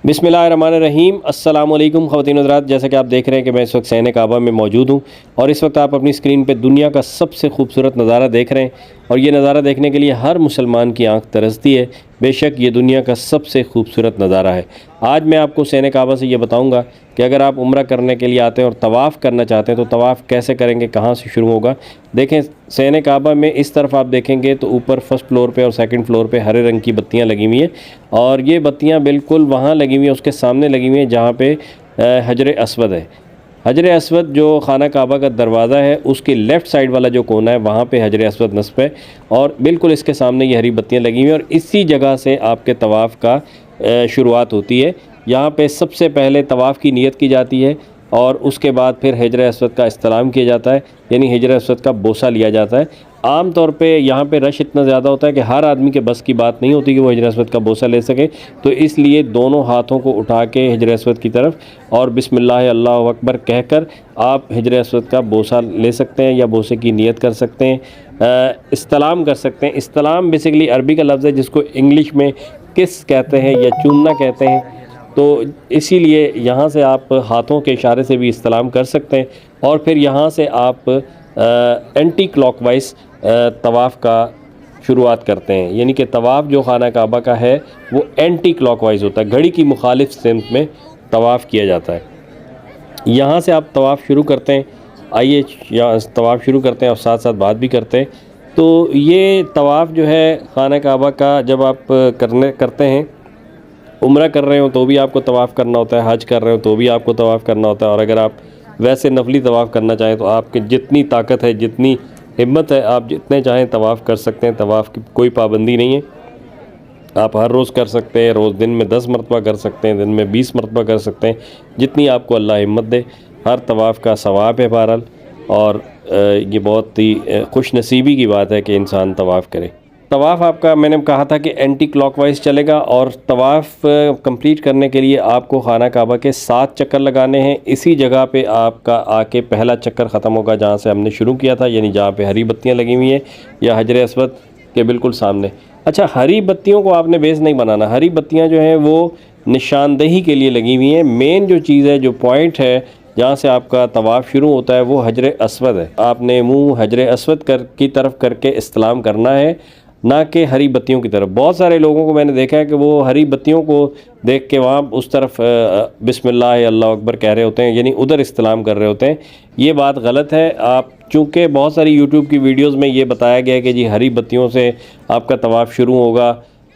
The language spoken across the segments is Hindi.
बिस्मिल्लाहिर्रहमानिर्रहीम अस्सलामुअलैकुम ख़वातीन हज़रात। जैसा कि आप देख रहे हैं कि मैं इस वक्त सैन काबा में मौजूद हूँ और इस वक्त आप अपनी स्क्रीन पे दुनिया का सबसे खूबसूरत नज़ारा देख रहे हैं और ये नज़ारा देखने के लिए हर मुसलमान की आंख तरसती है। बेशक ये दुनिया का सबसे खूबसूरत नज़ारा है। आज मैं आपको सैन काबा से ये बताऊँगा कि अगर आप उम्रा करने के लिए आते हैं और तवाफ़ करना चाहते हैं तो तवाफ़ कैसे करेंगे, कहाँ से शुरू होगा। देखें, सैन काबा में इस तरफ आप देखेंगे तो ऊपर फर्स्ट फ्लोर पे और सेकंड फ्लोर पे हरे रंग की बत्तियां लगी हुई हैं और ये बत्तियां बिल्कुल वहाँ लगी हुई हैं, उसके सामने लगी हुई हैं जहाँ पे हजर अस्वद है। हजर अस्वद जो खाना काबा का दरवाज़ा है उसके लेफ़्ट साइड वाला जो कोना है वहाँ पे हजर अस्वद नस्ब है और बिल्कुल इसके सामने ये हरी बत्तियां लगी हुई हैं और इसी जगह से आपके तवाफ़ का शुरुआत होती है। यहाँ पे सबसे पहले तवाफ़ की नीयत की जाती है और उसके बाद फिर हजर अस्वद का इस्तलाम किया जाता है, यानी हजर अस्वद का बोसा लिया जाता है। आम तौर पे यहाँ पे रश इतना ज़्यादा होता है कि हर आदमी के बस की बात नहीं होती कि वो हजर अस्वद का बोसा ले सके, तो इसलिए दोनों हाथों को उठा के हजर अस्वद की तरफ और बिस्मिल्लाह अल्लाहु अकबर कहकर आप हजर अस्वद का बोसा ले सकते हैं या बोसे की नीयत कर सकते हैं, इस्तलाम कर सकते हैं। इस्तलाम बेसिकली अरबी का लफ्ज़ है जिसको इंग्लिश में किस कहते हैं या चूमना कहते हैं, तो इसीलिए यहाँ से आप हाथों के इशारे से भी इस्तलाम कर सकते हैं और फिर यहाँ से आप एंटी क्लॉकवाइज तवाफ़ का शुरुआत करते हैं, यानी कि तवाफ़ जो खाना काबा का है वो एंटी क्लॉकवाइज होता है, घड़ी की मुखालिफ सिमत में तवाफ़ किया जाता है। यहाँ से आप तवाफ़ शुरू करते हैं। आइए यहाँ तवाफ़ शुरू करते हैं और साथ साथ बात भी करते हैं। तो ये तवाफ़ जो है खाना काबा का जब आप करते हैं, उम्रा कर रहे हो तो भी आपको तवाफ़ करना होता है, हज कर रहे हो तो भी आपको तवाफ़ करना होता है और अगर आप वैसे नफली तवाफ़ करना चाहें तो आपके जितनी ताकत है, जितनी हिम्मत है, आप जितने चाहें तवाफ़ कर सकते हैं। तवाफ़ की कोई पाबंदी नहीं है, आप हर रोज़ कर सकते हैं, रोज़ दिन में 10 मरतबा कर सकते हैं, दिन में 20 मरतबा कर सकते हैं, जितनी आपको अल्लाह हिम्मत दे। हर तवाफ़ का सवाब है बहरहाल और ये बहुत ही खुश नसीबी की बात है कि इंसान तवाफ़ करे। तवाफ़ आपका मैंने कहा था कि एंटी क्लॉकवाइज चलेगा और तवाफ़ कंप्लीट करने के लिए आपको खाना काबा के 7 चक्कर लगाने हैं। इसी जगह पे आपका आके पहला चक्कर ख़त्म होगा जहाँ से हमने शुरू किया था, यानी जहाँ पे हरी बत्तियाँ लगी हुई हैं या हजर अस्वद के बिल्कुल सामने। अच्छा, हरी बत्तियों को आपने बेस नहीं बनाना। हरी बत्तियाँ जो हैं वो निशानदही के लिए लगी हुई हैं। मेन जो चीज़ है, जो पॉइंट है जहाँ से आपका तवाफ़ शुरू होता है वो हजर अस्वद है। आपने मुँह हजर अस्वद की तरफ करके इस्तलाम करना है, ना कि हरी बत्तियों की तरफ। बहुत सारे लोगों को मैंने देखा है कि वो हरी बत्तियों को देख के वहाँ उस तरफ बिस्मिल्लाह अल्लाहु अकबर कह रहे होते हैं, यानी उधर इस्तलाम कर रहे होते हैं। ये बात गलत है। आप चूँकि बहुत सारी यूट्यूब की वीडियोस में ये बताया गया है कि जी हरी बत्तियों से आपका तवाफ़ शुरू होगा,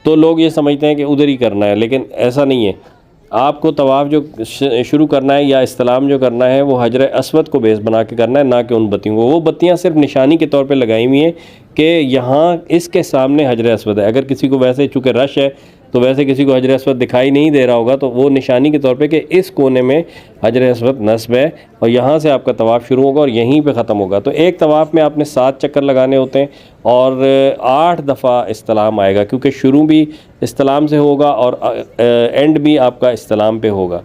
तो लोग ये समझते हैं कि उधर ही करना है, लेकिन ऐसा नहीं है। आपको तवाफ़ जो शुरू करना है या इस्तलाम जो करना है वो हजर अस्वद को बेस बना के करना है, ना कि उन बत्तियों को। वो बत्तियां सिर्फ निशानी के तौर पे लगाई हुई हैं कि यहाँ इसके सामने हजर अस्वद है। अगर किसी को वैसे चूँकि रश है तो वैसे किसी को हजर अस्वद दिखाई नहीं दे रहा होगा, तो वो निशानी के तौर पे कि इस कोने में हजर अस्वद नस्ब है और यहाँ से आपका तवाफ़ शुरू होगा और यहीं पे ख़त्म होगा। तो एक तवाफ़ में आपने 7 चक्कर लगाने होते हैं और 8 दफ़ा इस्तलाम आएगा, क्योंकि शुरू भी इस्तलाम से होगा और एंड भी आपका इस्तलाम पे होगा।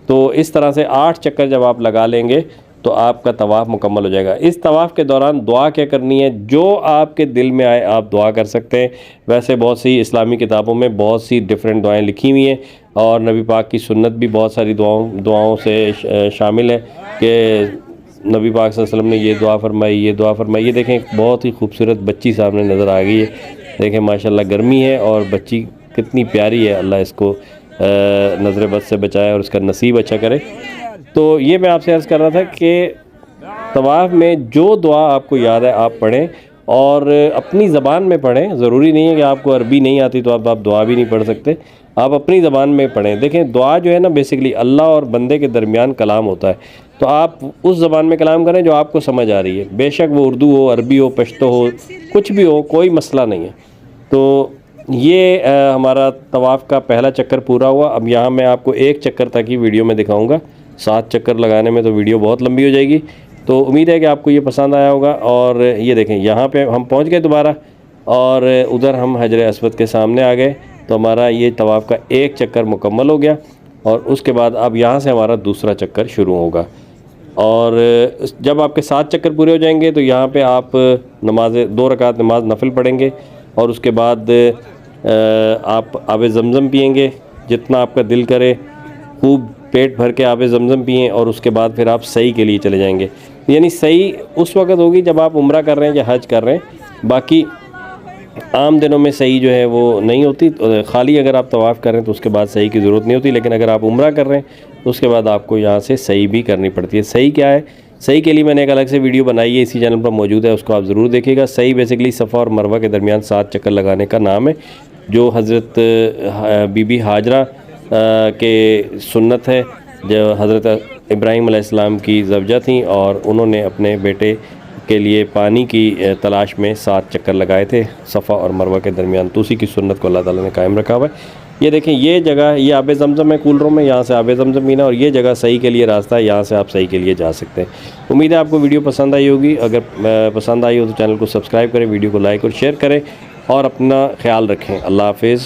तो इस तरह से 8 चक्कर जब आप लगा लेंगे तो आपका तवाफ़ मुकम्मल हो जाएगा। इस तवाफ़ के दौरान दुआ क्या करनी है, जो आपके दिल में आए आप दुआ कर सकते हैं। वैसे बहुत सी इस्लामी किताबों में बहुत सी डिफरेंट दुआएं लिखी हुई हैं और नबी पाक की सुन्नत भी बहुत सारी दुआओं से शामिल है कि नबी पाक सल्लल्लाहु अलैहि वसल्लम ने ये दुआ फरमाई, ये दुआ फरमाई। ये देखें, बहुत ही खूबसूरत बच्ची सामने नज़र आ गई है। देखें माशाल्लाह, गर्मी है और बच्ची कितनी प्यारी है। अल्लाह इसको नज़र बद से बचाए और उसका नसीब अच्छा करे। तो ये मैं आपसे अर्ज़ कर रहा था कि तवाफ़ में जो दुआ आपको याद है आप पढ़ें और अपनी ज़बान में पढ़ें। ज़रूरी नहीं है कि आपको अरबी नहीं आती तो आप दुआ भी नहीं पढ़ सकते, आप अपनी ज़बान में पढ़ें। देखें, दुआ जो है ना बेसिकली अल्लाह और बंदे के दरमियान कलाम होता है, तो आप उस ज़बान में कलाम करें जो आपको समझ आ रही है। बेशक वो उर्दू हो, अरबी हो, पश्तो हो, कुछ भी हो, कोई मसला नहीं है। तो ये हमारा तवाफ़ का पहला चक्कर पूरा हुआ। अब यहाँ मैं आपको एक चक्कर तक ही वीडियो में दिखाऊँगा। 7 चक्कर लगाने में तो वीडियो बहुत लंबी हो जाएगी। तो उम्मीद है कि आपको ये पसंद आया होगा। और ये देखें, यहाँ पे हम पहुँच गए दोबारा और उधर हम हजर अस्वद के सामने आ गए, तो हमारा ये तवाफ़ का एक चक्कर मुकम्मल हो गया और उसके बाद अब यहाँ से हमारा दूसरा चक्कर शुरू होगा। और जब आपके 7 चक्कर पूरे हो जाएंगे तो यहाँ पे आप 2 रकात नमाज नफिल पढ़ेंगे और उसके बाद आप आब ज़मज़म पिएंगे जितना आपका दिल करे खूब पेट भर के आब ज़मज़म पिएँ और उसके बाद फिर आप सही के लिए चले जाएंगे। यानी सही उस वक़्त होगी जब आप उम्रा कर रहे हैं या हज कर रहे हैं, बाकी आम दिनों में सही जो है वो नहीं होती। खाली अगर आप तवाफ़ कर रहे हैं तो उसके बाद सही की ज़रूरत नहीं होती, लेकिन अगर आप उम्रा कर रहे हैं तो उसके बाद आपको यहाँ से सही भी करनी पड़ती है। सही क्या है? सही के लिए मैंने एक अलग से वीडियो बनाई है, इसी चैनल पर मौजूद है, उसको आप ज़रूर देखिएगा। सही बेसिकली सफ़ा और मरवा के दरमियान 7 चक्कर लगाने का नाम है, जो हज़रत बीबी हाजरा के सुन्नत है, जो हज़रत इब्राहीम अलैहिस्सलाम की ज़वजा थी और उन्होंने अपने बेटे के लिए पानी की तलाश में 7 चक्कर लगाए थे सफ़ा और मरवा के दरमियान। तो उसी की सुन्नत को अल्लाह ताला ने कायम रखा हुआ है। ये देखें, ये जगह, ये आब ज़मज़म है कूलरों में, यहाँ से आब ज़मज़म पीना, और ये जगह सही के लिए रास्ता है, यहाँ से आप सही के लिए जा सकते हैं। उम्मीद है आपको वीडियो पसंद आई होगी। अगर पसंद आई हो तो चैनल को सब्सक्राइब करें, वीडियो को लाइक और शेयर करें और अपना ख्याल रखें। अल्लाह हाफ़िज़।